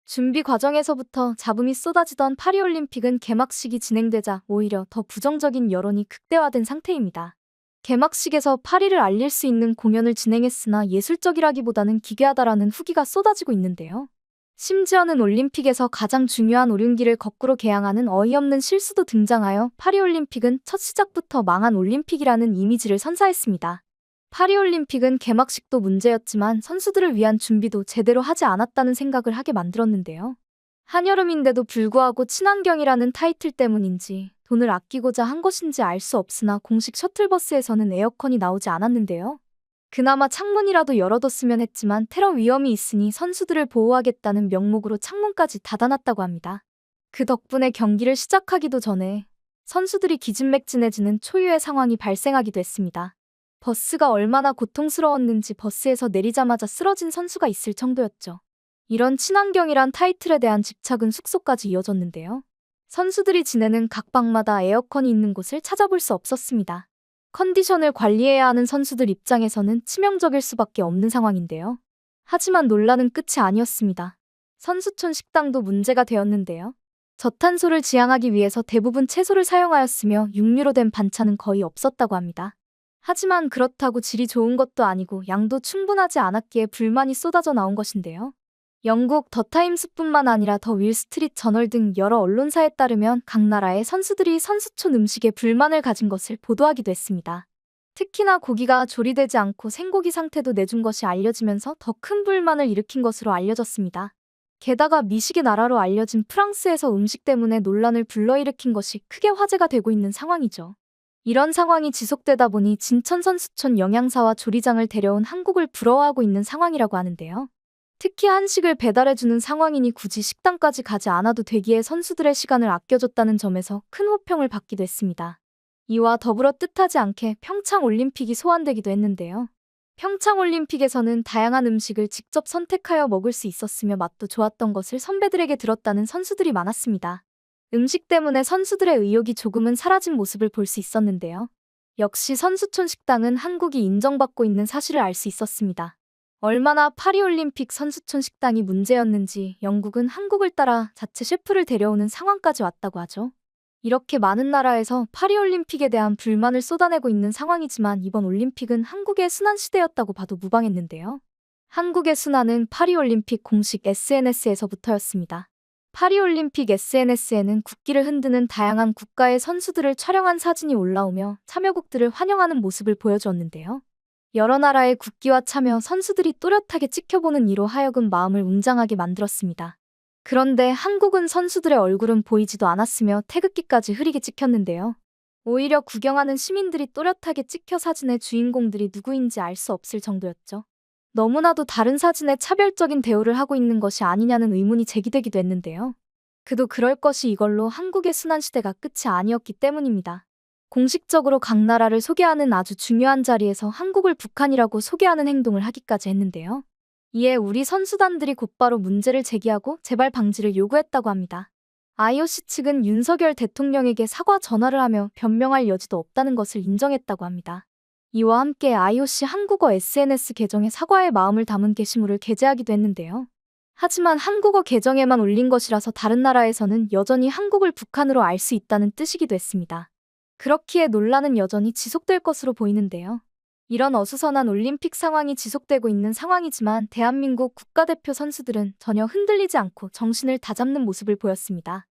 준비 과정에서부터 잡음이 쏟아지던 파리올림픽은 개막식이 진행되자 오히려 더 부정적인 여론이 극대화된 상태입니다. 개막식에서 파리를 알릴 수 있는 공연을 진행했으나 예술적이라기보다는 기괴하다라는 후기가 쏟아지고 있는데요. 심지어는 올림픽에서 가장 중요한 오륜기를 거꾸로 개항하는 어이없는 실수도 등장하여 파리올림픽은 첫 시작부터 망한 올림픽이라는 이미지를 선사했습니다. 파리올림픽은 개막식도 문제였지만 선수들을 위한 준비도 제대로 하지 않았다는 생각을 하게 만들었는데요. 한여름인데도 불구하고 친환경이라는 타이틀 때문인지 돈을 아끼고자 한 것인지 알 수 없으나 공식 셔틀버스에서는 에어컨이 나오지 않았는데요. 그나마 창문이라도 열어뒀으면 했지만 테러 위험이 있으니 선수들을 보호하겠다는 명목으로 창문까지 닫아놨다고 합니다. 그 덕분에 경기를 시작하기도 전에 선수들이 기진맥진해지는 초유의 상황이 발생하기도 했습니다. 버스가 얼마나 고통스러웠는지 버스에서 내리자마자 쓰러진 선수가 있을 정도였죠. 이런 친환경이란 타이틀에 대한 집착은 숙소까지 이어졌는데요. 선수들이 지내는 각 방마다 에어컨이 있는 곳을 찾아볼 수 없었습니다. 컨디션을 관리해야 하는 선수들 입장에서는 치명적일 수밖에 없는 상황인데요. 하지만 논란은 끝이 아니었습니다. 선수촌 식당도 문제가 되었는데요. 저탄소를 지향하기 위해서 대부분 채소를 사용하였으며 육류로 된 반찬은 거의 없었다고 합니다. 하지만 그렇다고 질이 좋은 것도 아니고 양도 충분하지 않았기에 불만이 쏟아져 나온 것인데요. 영국 더 타임스뿐만 아니라 더 윌스트리트 저널 등 여러 언론사에 따르면 각 나라의 선수들이 선수촌 음식에 불만을 가진 것을 보도하기도 했습니다. 특히나 고기가 조리되지 않고 생고기 상태도 내준 것이 알려지면서 더 큰 불만을 일으킨 것으로 알려졌습니다. 게다가 미식의 나라로 알려진 프랑스에서 음식 때문에 논란을 불러일으킨 것이 크게 화제가 되고 있는 상황이죠. 이런 상황이 지속되다 보니 진천 선수촌 영양사와 조리장을 데려온 한국을 부러워하고 있는 상황이라고 하는데요. 특히 한식을 배달해주는 상황이니 굳이 식당까지 가지 않아도 되기에 선수들의 시간을 아껴줬다는 점에서 큰 호평을 받기도 했습니다. 이와 더불어 뜻하지 않게 평창올림픽이 소환되기도 했는데요. 평창올림픽에서는 다양한 음식을 직접 선택하여 먹을 수 있었으며 맛도 좋았던 것을 선배들에게 들었다는 선수들이 많았습니다. 음식 때문에 선수들의 의욕이 조금은 사라진 모습을 볼 수 있었는데요. 역시 선수촌 식당은 한국이 인정받고 있는 사실을 알 수 있었습니다. 얼마나 파리올림픽 선수촌 식당이 문제였는지 영국은 한국을 따라 자체 셰프를 데려오는 상황까지 왔다고 하죠. 이렇게 많은 나라에서 파리올림픽에 대한 불만을 쏟아내고 있는 상황이지만 이번 올림픽은 한국의 순환 시대였다고 봐도 무방했는데요. 한국의 순환은 파리올림픽 공식 SNS에서부터였습니다. 파리올림픽 SNS에는 국기를 흔드는 다양한 국가의 선수들을 촬영한 사진이 올라오며 참여국들을 환영하는 모습을 보여주었는데요. 여러 나라의 국기와 참여 선수들이 또렷하게 찍혀보는 이로 하여금 마음을 웅장하게 만들었습니다. 그런데 한국은 선수들의 얼굴은 보이지도 않았으며 태극기까지 흐리게 찍혔는데요. 오히려 구경하는 시민들이 또렷하게 찍혀 사진의 주인공들이 누구인지 알 수 없을 정도였죠. 너무나도 다른 사진에 차별적인 대우를 하고 있는 것이 아니냐는 의문이 제기되기도 했는데요. 그도 그럴 것이 이걸로 한국의 순환시대가 끝이 아니었기 때문입니다. 공식적으로 각 나라를 소개하는 아주 중요한 자리에서 한국을 북한이라고 소개하는 행동을 하기까지 했는데요. 이에 우리 선수단들이 곧바로 문제를 제기하고 재발 방지를 요구했다고 합니다. IOC 측은 윤석열 대통령에게 사과 전화를 하며 변명할 여지도 없다는 것을 인정했다고 합니다. 이와 함께 IOC 한국어 SNS 계정에 사과의 마음을 담은 게시물을 게재하기도 했는데요. 하지만 한국어 계정에만 올린 것이라서 다른 나라에서는 여전히 한국을 북한으로 알 수 있다는 뜻이기도 했습니다. 그렇기에 논란은 여전히 지속될 것으로 보이는데요. 이런 어수선한 올림픽 상황이 지속되고 있는 상황이지만 대한민국 국가대표 선수들은 전혀 흔들리지 않고 정신을 다잡는 모습을 보였습니다.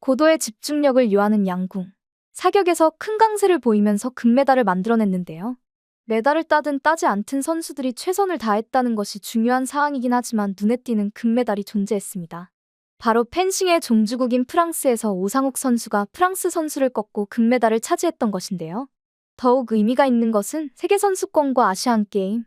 고도의 집중력을 요하는 양궁. 사격에서 큰 강세를 보이면서 금메달을 만들어냈는데요. 메달을 따든 따지 않든 선수들이 최선을 다했다는 것이 중요한 사항이긴 하지만 눈에 띄는 금메달이 존재했습니다. 바로 펜싱의 종주국인 프랑스에서 오상욱 선수가 프랑스 선수를 꺾고 금메달을 차지했던 것인데요. 더욱 의미가 있는 것은 세계선수권과 아시안게임,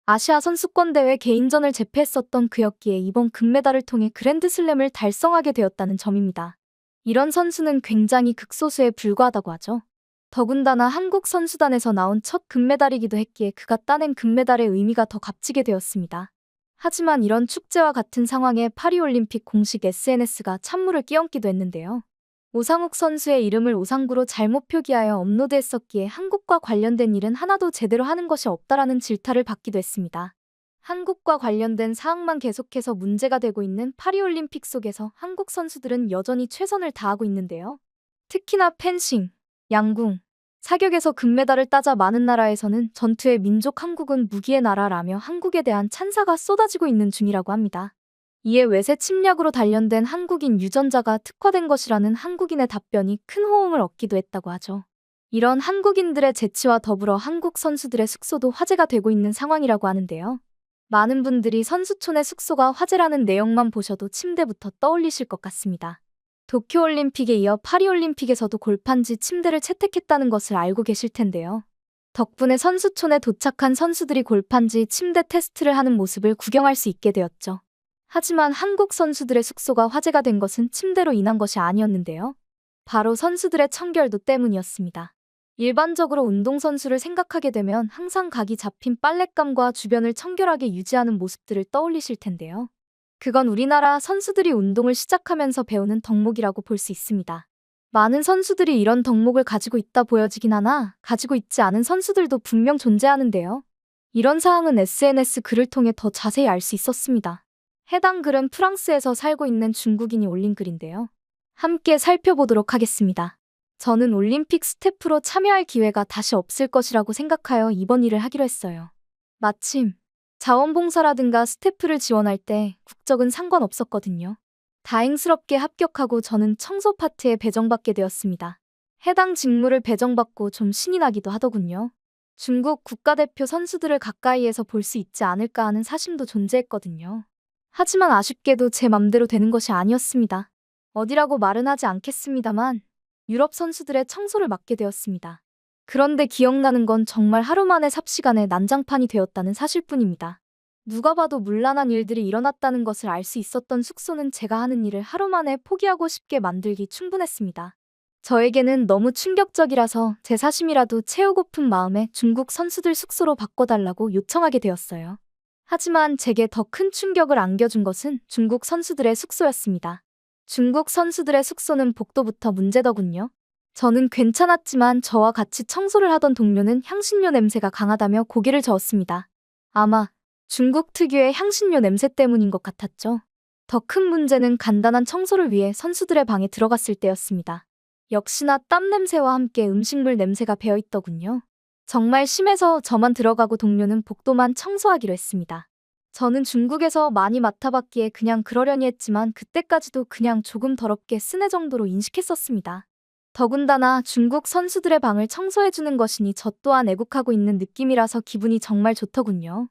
아시아 선수권대회 개인전을 제패했었던 그였기에 이번 금메달을 통해 그랜드슬램을 달성하게 되었다는 점입니다. 이런 선수는 굉장히 극소수에 불과하다고 하죠. 더군다나 한국 선수단에서 나온 첫 금메달이기도 했기에 그가 따낸 금메달의 의미가 더 값지게 되었습니다. 하지만 이런 축제와 같은 상황에 파리올림픽 공식 SNS가 찬물을 끼얹기도 했는데요. 오상욱 선수의 이름을 오상구로 잘못 표기하여 업로드했었기에 한국과 관련된 일은 하나도 제대로 하는 것이 없다라는 질타를 받기도 했습니다. 한국과 관련된 사항만 계속해서 문제가 되고 있는 파리올림픽 속에서 한국 선수들은 여전히 최선을 다하고 있는데요. 특히나 펜싱, 양궁, 사격에서 금메달을 따자 많은 나라에서는 전투의 민족 한국은 무기의 나라라며 한국에 대한 찬사가 쏟아지고 있는 중이라고 합니다. 이에 외세 침략으로 단련된 한국인 유전자가 특화된 것이라는 한국인의 답변이 큰 호응을 얻기도 했다고 하죠. 이런 한국인들의 재치와 더불어 한국 선수들의 숙소도 화제가 되고 있는 상황이라고 하는데요. 많은 분들이 선수촌의 숙소가 화제라는 내용만 보셔도 침대부터 떠올리실 것 같습니다. 도쿄올림픽에 이어 파리올림픽에서도 골판지 침대를 채택했다는 것을 알고 계실 텐데요. 덕분에 선수촌에 도착한 선수들이 골판지 침대 테스트를 하는 모습을 구경할 수 있게 되었죠. 하지만 한국 선수들의 숙소가 화제가 된 것은 침대로 인한 것이 아니었는데요. 바로 선수들의 청결도 때문이었습니다. 일반적으로 운동선수를 생각하게 되면 항상 각이 잡힌 빨랫감과 주변을 청결하게 유지하는 모습들을 떠올리실 텐데요. 그건 우리나라 선수들이 운동을 시작하면서 배우는 덕목이라고 볼 수 있습니다. 많은 선수들이 이런 덕목을 가지고 있다 보여지긴 하나 가지고 있지 않은 선수들도 분명 존재하는데요. 이런 사항은 SNS 글을 통해 더 자세히 알 수 있었습니다. 해당 글은 프랑스에서 살고 있는 중국인이 올린 글인데요. 함께 살펴보도록 하겠습니다. 저는 올림픽 스태프로 참여할 기회가 다시 없을 것이라고 생각하여 이번 일을 하기로 했어요. 마침 자원봉사라든가 스태프를 지원할 때 국적은 상관없었거든요. 다행스럽게 합격하고 저는 청소 파트에 배정받게 되었습니다. 해당 직무를 배정받고 좀 신이 나기도 하더군요. 중국 국가대표 선수들을 가까이에서 볼 수 있지 않을까 하는 사심도 존재했거든요. 하지만 아쉽게도 제 맘대로 되는 것이 아니었습니다. 어디라고 말은 하지 않겠습니다만 유럽 선수들의 청소를 맡게 되었습니다. 그런데 기억나는 건 정말 하루 만에 삽시간에 난장판이 되었다는 사실뿐입니다. 누가 봐도 문란한 일들이 일어났다는 것을 알 수 있었던 숙소는 제가 하는 일을 하루 만에 포기하고 싶게 만들기 충분했습니다. 저에게는 너무 충격적이라서 제 사심이라도 채우고픈 마음에 중국 선수들 숙소로 바꿔달라고 요청하게 되었어요. 하지만 제게 더 큰 충격을 안겨준 것은 중국 선수들의 숙소였습니다. 중국 선수들의 숙소는 복도부터 문제더군요. 저는 괜찮았지만 저와 같이 청소를 하던 동료는 향신료 냄새가 강하다며 고개를 저었습니다. 아마 중국 특유의 향신료 냄새 때문인 것 같았죠. 더 큰 문제는 간단한 청소를 위해 선수들의 방에 들어갔을 때였습니다. 역시나 땀 냄새와 함께 음식물 냄새가 배어있더군요. 정말 심해서 저만 들어가고 동료는 복도만 청소하기로 했습니다. 저는 중국에서 많이 맡아봤기에 그냥 그러려니 했지만 그때까지도 그냥 조금 더럽게 쓰네 정도로 인식했었습니다. 더군다나 중국 선수들의 방을 청소해주는 것이니 저 또한 애국하고 있는 느낌이라서 기분이 정말 좋더군요.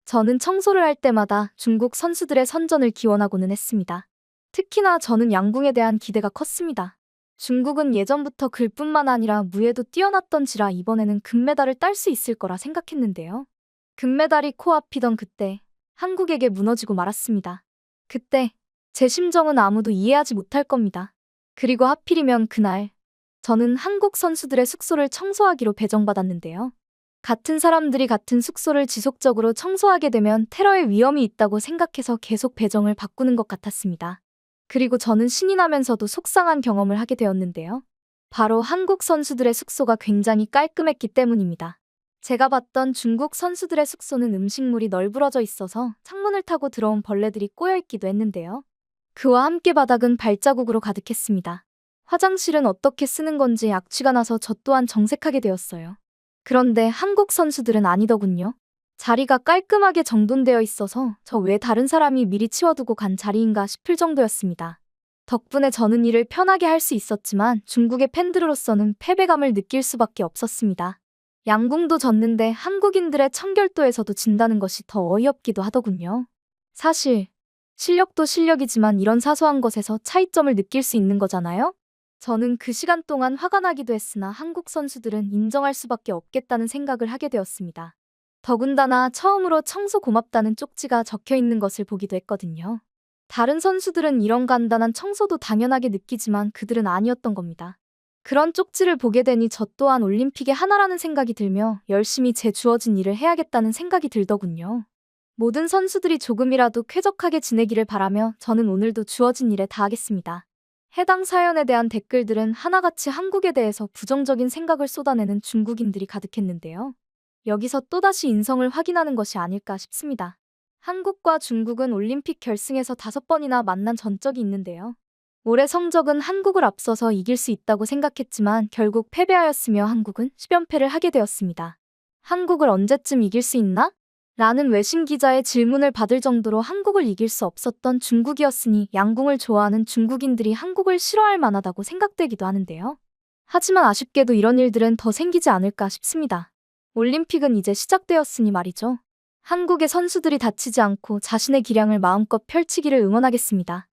저는 청소를 할 때마다 중국 선수들의 선전을 기원하고는 했습니다. 특히나 저는 양궁에 대한 기대가 컸습니다. 중국은 예전부터 글뿐만 아니라 무예도 뛰어났던지라 이번에는 금메달을 딸 수 있을 거라 생각했는데요. 금메달이 코앞이던 그때 한국에게 무너지고 말았습니다. 그때 제 심정은 아무도 이해하지 못할 겁니다. 그리고 하필이면 그날 저는 한국 선수들의 숙소를 청소하기로 배정받았는데요. 같은 사람들이 같은 숙소를 지속적으로 청소하게 되면 테러의 위험이 있다고 생각해서 계속 배정을 바꾸는 것 같았습니다. 그리고 저는 신이 나면서도 속상한 경험을 하게 되었는데요. 바로 한국 선수들의 숙소가 굉장히 깔끔했기 때문입니다. 제가 봤던 중국 선수들의 숙소는 음식물이 널브러져 있어서 창문을 타고 들어온 벌레들이 꼬여있기도 했는데요. 그와 함께 바닥은 발자국으로 가득했습니다. 화장실은 어떻게 쓰는 건지 악취가 나서 저 또한 정색하게 되었어요. 그런데 한국 선수들은 아니더군요. 자리가 깔끔하게 정돈되어 있어서 저 왜 다른 사람이 미리 치워두고 간 자리인가 싶을 정도였습니다. 덕분에 저는 일을 편하게 할 수 있었지만 중국의 팬들로서는 패배감을 느낄 수밖에 없었습니다. 양궁도 졌는데 한국인들의 청결도에서도 진다는 것이 더 어이없기도 하더군요. 사실 실력도 실력이지만 이런 사소한 것에서 차이점을 느낄 수 있는 거잖아요? 저는 그 시간 동안 화가 나기도 했으나 한국 선수들은 인정할 수밖에 없겠다는 생각을 하게 되었습니다. 더군다나 처음으로 청소 고맙다는 쪽지가 적혀 있는 것을 보기도 했거든요. 다른 선수들은 이런 간단한 청소도 당연하게 느끼지만 그들은 아니었던 겁니다. 그런 쪽지를 보게 되니 저 또한 올림픽의 하나라는 생각이 들며 열심히 제 주어진 일을 해야겠다는 생각이 들더군요. 모든 선수들이 조금이라도 쾌적하게 지내기를 바라며 저는 오늘도 주어진 일에 다하겠습니다. 해당 사연에 대한 댓글들은 하나같이 한국에 대해서 부정적인 생각을 쏟아내는 중국인들이 가득했는데요. 여기서 또다시 인성을 확인하는 것이 아닐까 싶습니다. 한국과 중국은 올림픽 결승에서 5번이나 만난 전적이 있는데요. 올해 성적은 한국을 앞서서 이길 수 있다고 생각했지만 결국 패배하였으며 한국은 10연패를 하게 되었습니다. 한국을 언제쯤 이길 수 있나? 라는 외신 기자의 질문을 받을 정도로 한국을 이길 수 없었던 중국이었으니 양궁을 좋아하는 중국인들이 한국을 싫어할 만하다고 생각되기도 하는데요. 하지만 아쉽게도 이런 일들은 더 생기지 않을까 싶습니다. 올림픽은 이제 시작되었으니 말이죠. 한국의 선수들이 다치지 않고 자신의 기량을 마음껏 펼치기를 응원하겠습니다.